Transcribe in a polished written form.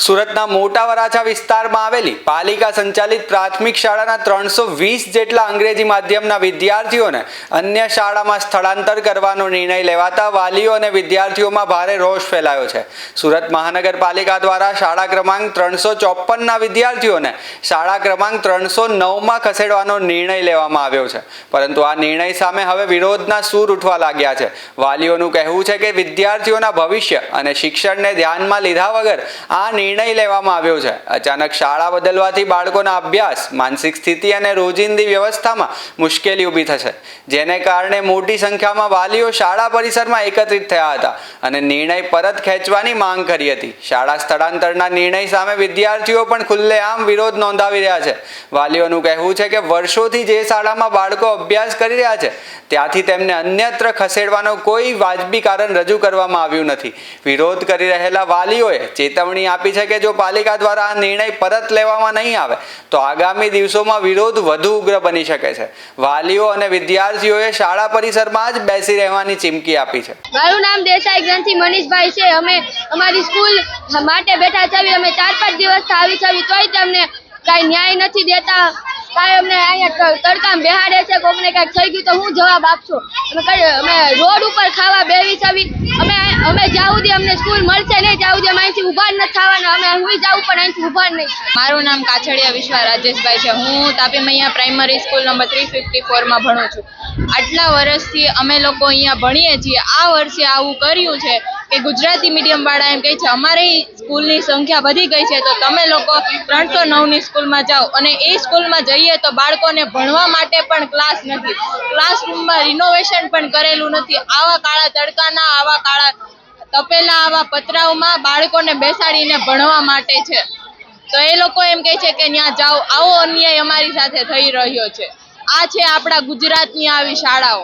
સુરતના મોટા વરાછા વિસ્તારમાં આવેલી પાલિકા સંચાલિત પ્રાથમિક શાળાના 320 જેટલા અંગ્રેજી માધ્યમના વિદ્યાર્થીઓને અન્ય શાળામાં સ્થળાંતર કરવાનો નિર્ણય લેવાતા વાલીઓ અને વિદ્યાર્થીઓમાં ભારે રોષ ફેલાયો છે। સુરત મહાનગરપાલિકા દ્વારા શાળા ક્રમાંક 354ના વિદ્યાર્થીઓને શાળા ક્રમાંક 309માં ખસેડવાનો નિર્ણય લેવામાં આવ્યો છે, પરંતુ આ નિર્ણય સામે હવે વિરોધના સૂર ઉઠવા લાગ્યા છે। વાલીઓનું કહેવું છે કે વિદ્યાર્થીઓના ભવિષ્ય અને શિક્ષણને ધ્યાનમાં લીધા વગર આ નિર્ણય લેવામાં આવ્યો છે। અચાનક શાળા બદલવાથી બાળકોના અભ્યાસ, માનસિક સ્થિતિ અને રોજિંદી વ્યવસ્થામાં મુશ્કેલી ઊભી થશે, જેને કારણે મોટી સંખ્યામાં વાલીઓ શાળા પરિસરમાં એકત્રિત થયા હતા અને નિર્ણય પરત ખેંચવાની માંગ કરી હતી। શાળા સ્થળાંતરના નિર્ણય સામે વિદ્યાર્થીઓ પણ ખુલ્લેઆમ વિરોધ નોંધાવી રહ્યા છે। વાલીઓનું કહેવું છે કે વર્ષોથી જે શાળામાં બાળકો અભ્યાસ કરી રહ્યા છે ત્યાંથી તેમને અન્યત્ર ખસેડવાનો કોઈ વાજબી કારણ રજૂ કરવામાં આવ્યું નથી। વિરોધ કરી રહેલા વાલીઓએ ચેતવણી આપી છે કે જો પાલિકા દ્વારા આ નિર્ણય પરત લેવામાં નહીં આવે તો આગામી દિવસોમાં વિરોધ વધુ ઉગ્ર બની શકે છે। વાલીઓ અને વિદ્યાર્થીઓએ શાળા પરિસરમાં જ બેસી રહેવાની ચીમકી આપી છે। મારું નામ દેસાઈ ગ્રંથિ મનીષભાઈ છે। અમે અમારી સ્કૂલ માટે બેઠા છીએ। અમે 4-5 દિવસથી આવી છીએ, તોય તેમને કાંઈ ન્યાય નથી દેતા। કાંઈ અમને અહીંયા તડકામાં બેહાડે છે। કોકને કાંઈક થઈ ગયું તો હું જવાબ આપશો? અમે રોડ ઉપર ખાવા બેસી છીએ। અમે જ્યાં સુધી અમને સ્કૂલ મળશે નહીં ત્યાં સુધી અમે અહીંથી ઊભા જ નથી થવાના। અમે હું જાઉં પણ અહીંથી ઊભા જ નહીં। મારું નામ કાછડિયા વિશ્વા રાજેશભાઈ છે। હું તાપી મૈયા પ્રાઇમરી સ્કૂલ નંબર 354માં ભણું છું। આટલા વર્ષથી અમે લોકો અહીંયા ભણીએ છીએ। આ વર્ષે આવું કર્યું છે કે ગુજરાતી મીડિયમ વાળા એમ કહે છે અમારી સ્કૂલની સંખ્યા વધી ગઈ છે તો તમે લોકો 309ની સ્કૂલમાં જાઓ, અને એ સ્કૂલમાં જઈએ તો બાળકોને ભણવા માટે પણ ક્લાસ નથી, ક્લાસરૂમમાં રિનોવેશન પણ કરેલું નથી। આવા કાળા તડકાના, આવા કાળા તપેલા, આવા પતરાઓમાં બાળકોને બેસાડીને ભણવા માટે છે, તો એ લોકો એમ કહે છે કે ત્યાં જાઓ। આવો અન્યાય અમારી સાથે થઈ રહ્યો છે। આ છે આપણા ગુજરાતની આવી શાળાઓ।